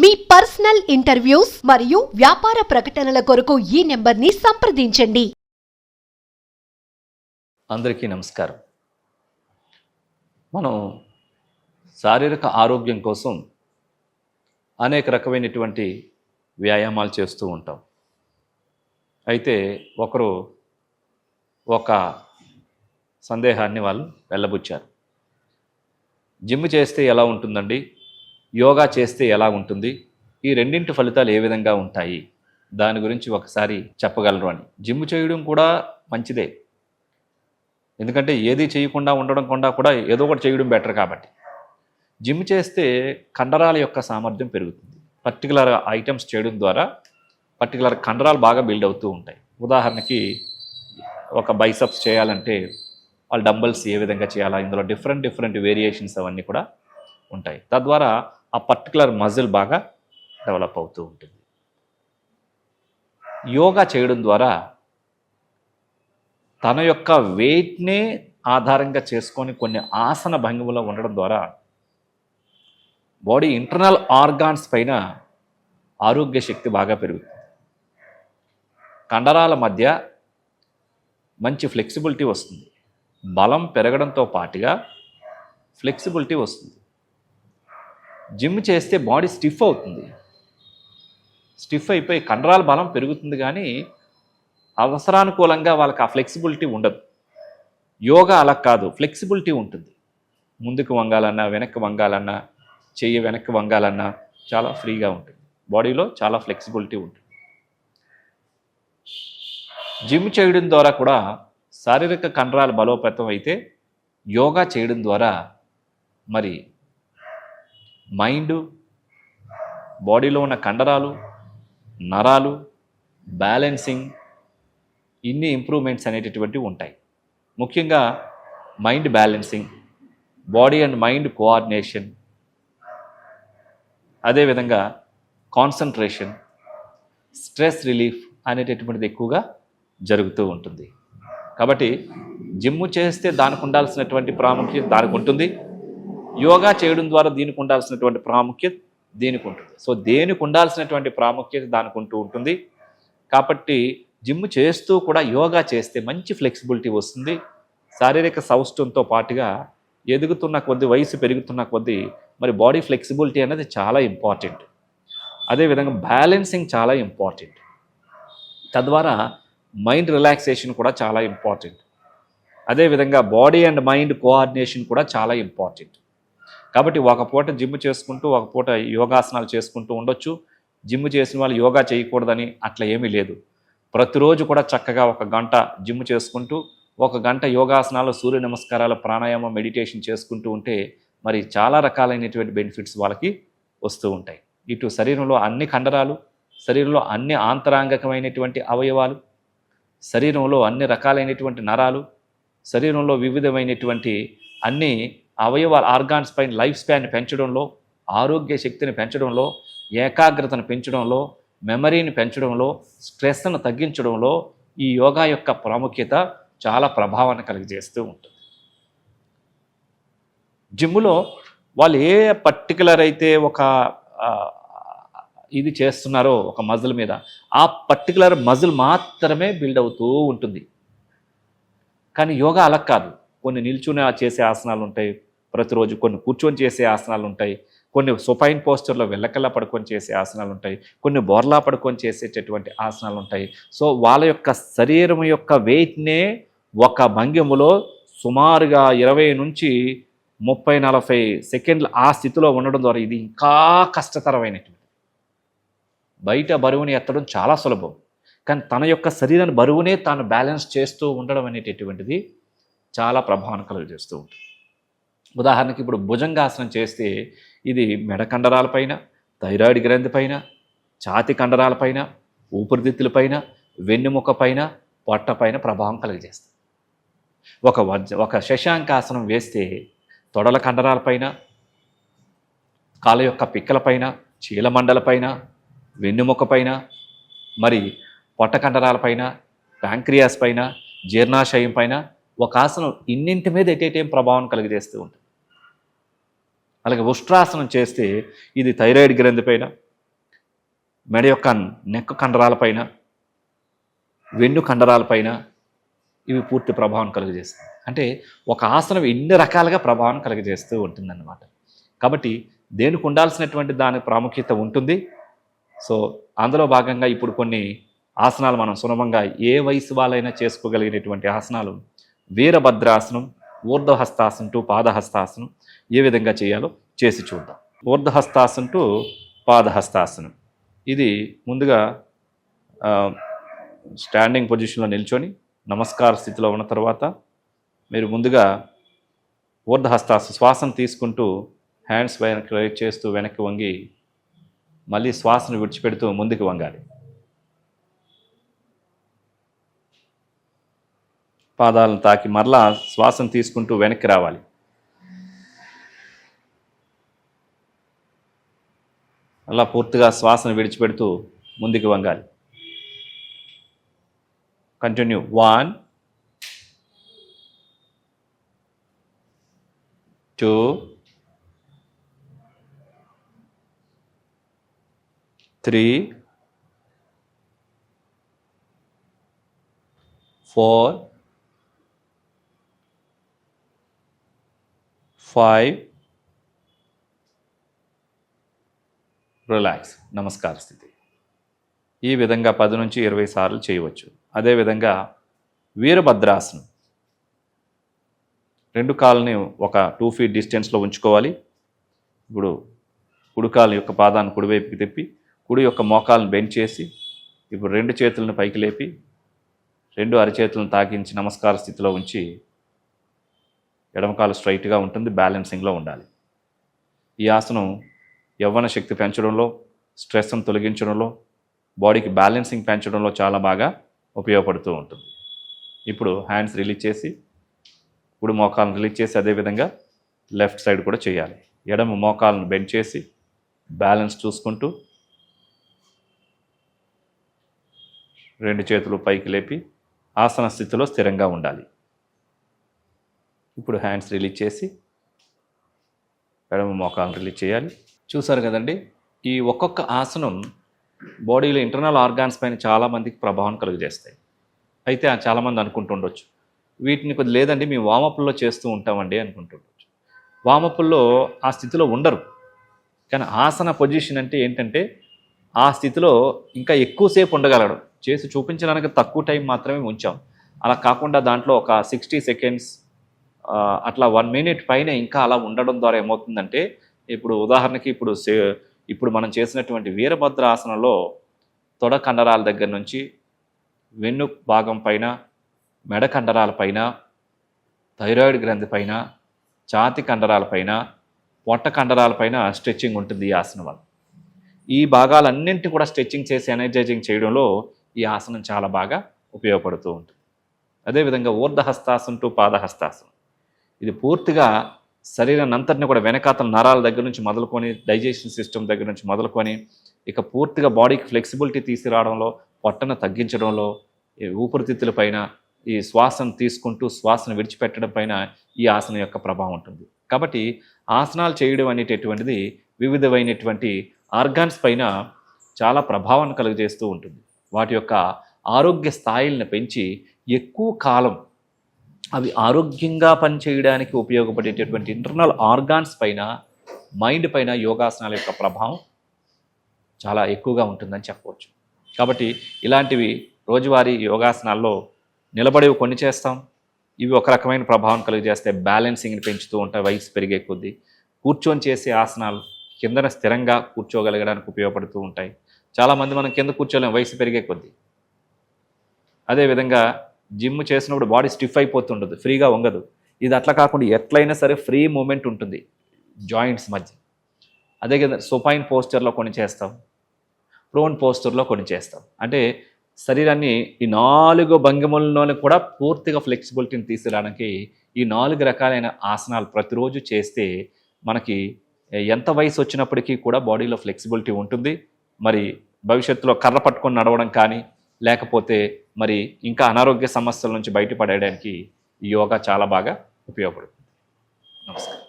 మీ personal interviews మరియు వ్యాపార ప్రకటనల కొరకు ఈ నెంబర్ని సంప్రదించండి. అందరికీ నమస్కారం. మనం శారీరక ఆరోగ్యం కోసం అనేక రకమైనటువంటి వ్యాయామాలు చేస్తూ ఉంటాం. అయితే ఒకరు ఒక సందేహాన్ని వాళ్ళు వెళ్ళబుచ్చారు. జిమ్ చేస్తే ఎలా ఉంటుందండి, యోగా చేస్తే ఎలా ఉంటుంది, ఈ రెండింటి ఫలితాలు ఏ విధంగా ఉంటాయి, దాని గురించి ఒకసారి చెప్పగలరు అని. జిమ్ చేయడం కూడా మంచిదే, ఎందుకంటే ఏది చేయకుండా ఉండడం కూడా ఏదో ఒకటి చేయడం బెటర్. కాబట్టి జిమ్ చేస్తే కండరాల యొక్క సామర్థ్యం పెరుగుతుంది. పర్టికులర్ ఐటమ్స్ చేయడం ద్వారా పర్టికులర్ కండరాలు బాగా బిల్డ్ అవుతూ ఉంటాయి. ఉదాహరణకి ఒక బైసప్స్ చేయాలంటే వాళ్ళు డంబల్స్ ఏ విధంగా చేయాలా, ఇందులో డిఫరెంట్ వేరియేషన్స్ అవన్నీ కూడా ఉంటాయి. తద్వారా ఆ పర్టికులర్ మజిల్ బాగా డెవలప్ అవుతూ ఉంటుంది. యోగా చేయడం ద్వారా తన యొక్క వెయిట్నే ఆధారంగా చేసుకొని కొన్ని ఆసన భంగిమలో ఉండడం ద్వారా బాడీ ఇంటర్నల్ ఆర్గాన్స్ పైన ఆరోగ్య శక్తి బాగా పెరుగుతుంది. కండరాల మధ్య మంచి ఫ్లెక్సిబిలిటీ వస్తుంది. బలం పెరగడంతో పాటుగా ఫ్లెక్సిబిలిటీ వస్తుంది. జిమ్ చేస్తే బాడీ స్టిఫ్ అవుతుంది. స్టిఫ్ అయిపోయి కండరాల బలం పెరుగుతుంది, కానీ అవసరానుకూలంగా వాళ్ళకి ఆ ఫ్లెక్సిబిలిటీ ఉండదు. యోగా అలా కాదు, ఫ్లెక్సిబిలిటీ ఉంటుంది. ముందుకు వంగాలన్నా, వెనక్కి వంగాలన్నా, చెయ్యి వెనక్కి వంగాలన్నా చాలా ఫ్రీగా ఉంటుంది. బాడీలో చాలా ఫ్లెక్సిబిలిటీ ఉంటుంది. జిమ్ చేయడం ద్వారా కూడా శారీరక కండరాలు బలోపేతం అయితే, యోగా చేయడం ద్వారా మరి మైండ్, బాడీలో ఉన్న కండరాలు, నరాలు, బ్యాలెన్సింగ్, ఇన్ని ఇంప్రూవ్మెంట్స్ అనేటటువంటివి ఉంటాయి. ముఖ్యంగా mind balancing, body and mind coordination, అదేవిధంగా కాన్సన్ట్రేషన్, స్ట్రెస్ రిలీఫ్ అనేటటువంటిది ఎక్కువగా జరుగుతూ ఉంటుంది. కాబట్టి జిమ్ చేస్తే దానికి ఉండాల్సినటువంటి ప్రాముఖ్యత దానికి ఉంటుంది. యోగా చేయడం ద్వారా దీనికి ఉండాల్సినటువంటి ప్రాముఖ్యత దీనికి ఉంటుంది. సో దేనికి ఉండాల్సినటువంటి ప్రాముఖ్యత దానికి ఉంటూ ఉంటుంది. కాబట్టి జిమ్ చేస్తూ కూడా యోగా చేస్తే మంచి ఫ్లెక్సిబిలిటీ వస్తుంది. శారీరక సౌష్ఠవంతో పాటుగా ఎదుగుతున్న కొద్దీ, వయసు పెరుగుతున్న కొద్దీ మరి బాడీ ఫ్లెక్సిబిలిటీ అనేది చాలా ఇంపార్టెంట్. అదేవిధంగా బ్యాలెన్సింగ్ చాలా ఇంపార్టెంట్. తద్వారా మైండ్ రిలాక్సేషన్ కూడా చాలా ఇంపార్టెంట్. అదేవిధంగా బాడీ అండ్ మైండ్ కోఆర్డినేషన్ కూడా చాలా ఇంపార్టెంట్. కాబట్టి ఒక పూట జిమ్ చేసుకుంటూ ఒక పూట యోగాసనాలు చేసుకుంటూ ఉండొచ్చు. జిమ్ చేసిన వాళ్ళు యోగా చేయకూడదని అట్లా ఏమీ లేదు. ప్రతిరోజు కూడా చక్కగా 1 గంట జిమ్ చేసుకుంటూ 1 గంట యోగాసనాలు, సూర్య నమస్కారాలు, ప్రాణాయామం, మెడిటేషన్ చేసుకుంటూ ఉంటే మరి చాలా రకాలైనటువంటి బెనిఫిట్స్ వాళ్ళకి వస్తూ ఉంటాయి. ఇటు శరీరంలో అన్ని కండరాలు, శరీరంలో అన్ని ఆంతరాంగకమైనటువంటి అవయవాలు, శరీరంలో అన్ని రకాలైనటువంటి నరాలు, శరీరంలో వివిధమైనటువంటి అన్ని అవయవాల ఆర్గాన్స్ పైన లైఫ్ స్పాన్ పెంచడంలో, ఆరోగ్య శక్తిని పెంచడంలో, ఏకాగ్రతను పెంచడంలో, మెమరీని పెంచడంలో, స్ట్రెస్ను తగ్గించడంలో ఈ యోగా యొక్క ప్రాముఖ్యత చాలా ప్రభావాన్ని కలిగజేస్తూ ఉంటుంది. జిమ్ములో వాళ్ళు ఏ పర్టికులర్ అయితే ఒక ఇది చేస్తున్నారో ఒక మజిల్ మీద, ఆ పర్టికులర్ మజిల్ మాత్రమే బిల్డ్ అవుతూ ఉంటుంది. కానీ యోగా అలా కాదు. కొన్ని నిల్చుని చేసే ఆసనాలు ఉంటాయి ప్రతిరోజు, కొన్ని కూర్చొని చేసే ఆసనాలు ఉంటాయి, కొన్ని సుపైన్ పోస్చర్లో వెళ్ళకల్లా పడుకొని చేసే ఆసనాలు ఉంటాయి, కొన్ని బోర్లా పడుకొని చేసేటటువంటి ఆసనాలు ఉంటాయి. సో వాళ్ళ యొక్క శరీరం యొక్క వెయిట్నే ఒక భంగిమలో సుమారుగా 20 నుంచి 30-40 సెకండ్లు ఆ స్థితిలో ఉండడం ద్వారా ఇది ఇంకా కష్టతరమైనటువంటి. బయట బరువుని ఎత్తడం చాలా సులభం, కానీ తన యొక్క శరీరాన్ని బరువునే తాను బ్యాలెన్స్ చేస్తూ ఉండడం అనేటటువంటిది చాలా ప్రభావం కలుగజేస్తూ ఉంటుంది. ఉదాహరణకి ఇప్పుడు భుజంగాసనం చేస్తే ఇది మెడ కండరాలపైన, థైరాయిడ్ గ్రంథి పైన, ఛాతి కండరాలపైన, ఊపిరితిత్తులపైన, వెన్నెముక పైన, పొట్ట పైన ప్రభావం కలుగజేస్తుంది. ఒక శశాంకాసనం వేస్తే తొడల కండరాలపైన, కాళ్ళ యొక్క పిక్కలపైన, చీలమండలపైన, వెన్నెముక పైన, మరి పొట్ట కండరాలపైన, ప్యాంక్రియాస్ పైన, జీర్ణాశయం పైన ఒక ఆసనం ఇన్నింటి మీద ఎటేటేం ప్రభావం కలిగజేస్తూ ఉంటుంది. అలాగే ఉష్ట్రాసనం చేస్తే ఇది థైరాయిడ్ గ్రంథి పైన, మెడ యొక్క నెక్ కండరాలపైన, వెన్ను కండరాలపైన ఇవి పూర్తి ప్రభావం కలుగజేస్తాయి. అంటే ఒక ఆసనం ఎన్ని రకాలుగా ప్రభావం కలుగజేస్తూ ఉంటుందన్నమాట. కాబట్టి దేనికి ఉండాల్సినటువంటి దాని ప్రాముఖ్యత ఉంటుంది. సో అందులో భాగంగా ఇప్పుడు కొన్ని ఆసనాలు మనం సులభంగా ఏ వయసు వాళ్ళైనా చేసుకోగలిగినటువంటి ఆసనాలు వీరభద్రాసనం, ఊర్ధ్వహస్తాసనం టు పాదహస్తాసనం ఏ విధంగా చేయాలో చేసి చూద్దాం. ఊర్ధ్వహస్తాసనం టు పాదహస్తాసనం. ఇది ముందుగా స్టాండింగ్ పొజిషన్లో నిల్చొని నమస్కార స్థితిలో ఉన్న తర్వాత మీరు ముందుగా ఊర్ధ్వహస్తాసనం శ్వాసను తీసుకుంటూ హ్యాండ్స్ వెనక్కి రైట్ చేస్తూ వెనక్కి వంగి మళ్ళీ శ్వాసను విడిచిపెడుతూ ముందుకు వంగాలి. పాదాలను తాకి మరలా శ్వాసను తీసుకుంటూ వెనక్కి రావాలి. అలా పూర్తిగా శ్వాసను విడిచిపెడుతూ ముందుకు వంగాలి. కంటిన్యూ. 1 2 3 4 5 రిలాక్స్. నమస్కార స్థితి. ఈ విధంగా 10 నుంచి 20 సార్లు చేయవచ్చు. అదేవిధంగా వీరభద్రాసనం. 2 కాళ్ళని ఒక 2 feet డిస్టెన్స్లో ఉంచుకోవాలి. ఇప్పుడు కుడి కాలు యొక్క పాదాన్ని కుడివైపుకి తిప్పి కుడి యొక్క మోకాలను బెండ్ చేసి ఇప్పుడు 2 చేతులను పైకి లేపి 2 అరచేతులను తాకించి నమస్కార స్థితిలో ఉంచి ఎడమకాలు స్ట్రైట్గా ఉంటుంది, బ్యాలెన్సింగ్లో ఉండాలి. ఈ ఆసనం యవ్వన శక్తి పెంచడంలో, స్ట్రెస్ను తొలగించడంలో, బాడీకి బ్యాలెన్సింగ్ పెంచడంలో చాలా బాగా ఉపయోగపడుతూ ఉంటుంది. ఇప్పుడు హ్యాండ్స్ రిలీజ్ చేసి కుడి మోకాలను రిలీజ్ చేసి అదేవిధంగా లెఫ్ట్ సైడ్ కూడా చేయాలి. ఎడమ మోకాలను బెండ్ చేసి బ్యాలెన్స్ చూసుకుంటూ 2 చేతులు పైకి లేపి ఆసన స్థితిలో స్థిరంగా ఉండాలి. ఇప్పుడు హ్యాండ్స్ రిలీజ్ చేసి ఎడమ మోకాలను రిలీజ్ చేయాలి. చూసారు కదండి, ఈ ఒక్కొక్క ఆసనం బాడీలో ఇంటర్నల్ ఆర్గాన్స్ పైన చాలామందికి ప్రభావం కలుగజేస్తాయి. అయితే చాలామంది అనుకుంటుండొచ్చు, వీటిని కొద్ది లేదండి మేము వామప్లో చేస్తూ ఉంటామండి అనుకుంటుండొచ్చు. వామప్లో ఆ స్థితిలో ఉండరు. కానీ ఆసన పొజిషన్ అంటే ఏంటంటే ఆ స్థితిలో ఇంకా ఎక్కువసేపు ఉండగలడం. చేసి చూపించడానికి తక్కువ టైం మాత్రమే ఉంచాం. అలా కాకుండా దాంట్లో ఒక 60 seconds అట్లా 1 minute పైన ఇంకా అలా ఉండడం ద్వారా ఏమవుతుందంటే, ఇప్పుడు ఉదాహరణకి ఇప్పుడు మనం చేసినటువంటి వీరభద్ర ఆసనంలో తొడ కండరాల దగ్గర నుంచి వెన్ను భాగం పైన, మెడ కండరాల పైన, థైరాయిడ్ గ్రంథి పైన, ఛాతి కండరాల పైన, పొట్ట కండరాల పైన స్ట్రెచ్చింగ్ ఉంటుంది ఈ ఆసనం వల్ల. ఈ భాగాలన్నింటినీ కూడా స్ట్రెచ్చింగ్ చేసి ఎనర్జైజింగ్ చేయడంలో ఈ ఆసనం చాలా బాగా ఉపయోగపడుతూ ఉంటుంది. అదేవిధంగా ఊర్ధ్వహస్తాసనం టు పాదహస్తాసనం. ఇది పూర్తిగా శరీరాన్ని అంతటిని కూడా వెనకాతల నరాల దగ్గర నుంచి మొదలుకొని, డైజెషన్ సిస్టమ్ దగ్గర నుంచి మొదలుకొని ఇక పూర్తిగా బాడీకి ఫ్లెక్సిబిలిటీ తీసుకురావడంలో, పొట్టను తగ్గించడంలో, ఈ ఊపిరితిత్తుల పైన ఈ శ్వాసను తీసుకుంటూ శ్వాసను విడిచిపెట్టడం పైన ఈ ఆసనం యొక్క ప్రభావం ఉంటుంది. కాబట్టి ఆసనాలు చేయడం అనేటటువంటిది వివిధమైనటువంటి ఆర్గాన్స్ పైన చాలా ప్రభావాన్ని కలుగజేస్తూ ఉంటుంది. వాటి యొక్క ఆరోగ్య స్థాయిలను పెంచి ఎక్కువ కాలం అవి ఆరోగ్యంగా పనిచేయడానికి ఉపయోగపడేటటువంటి ఇంటర్నల్ ఆర్గాన్స్ పైన, మైండ్ పైన యోగాసనాల యొక్క ప్రభావం చాలా ఎక్కువగా ఉంటుందని చెప్పవచ్చు. కాబట్టి ఇలాంటివి రోజువారీ యోగాసనాల్లో నిలబడేవి కొన్ని చేస్తాం. ఇవి ఒక రకమైన ప్రభావం కలుగజేస్తాయి, బ్యాలెన్సింగ్ని పెంచుతూ ఉంటాయి వయసు పెరిగే కొద్దీ. కూర్చొని చేసే ఆసనాలు కిందన స్థిరంగా కూర్చోగలగడానికి ఉపయోగపడుతూ ఉంటాయి. చాలామంది మనం కింద కూర్చోలేం వయసు పెరిగే కొద్దీ. అదేవిధంగా జిమ్ చేసినప్పుడు బాడీ స్టిఫ్ అయిపోతుండదు, ఫ్రీగా వంగదు. ఇది అట్లా కాకుండా ఎట్లయినా సరే ఫ్రీ మూమెంట్ ఉంటుంది జాయింట్స్ మధ్య. అదే కదా సుపైన్ పోస్చర్లో కొన్ని చేస్తాం, ప్రోన్ పోస్చర్లో కొన్ని చేస్తాం. అంటే శరీరాన్ని ఈ 4 భంగిమల్లోనే కూడా పూర్తిగా ఫ్లెక్సిబిలిటీని తీసుకురావడానికి ఈ 4 రకాలైన ఆసనాలు ప్రతిరోజు చేస్తే మనకి ఎంత వయసు వచ్చినప్పటికీ కూడా బాడీలో ఫ్లెక్సిబిలిటీ ఉంటుంది. మరి భవిష్యత్తులో కర్ర పట్టుకొని నడవడం కానీ, లేకపోతే మరి ఇంకా అనారోగ్య సమస్యల నుంచి బయటపడేయడానికి ఈ యోగా చాలా బాగా ఉపయోగపడుతుంది. నమస్కారం.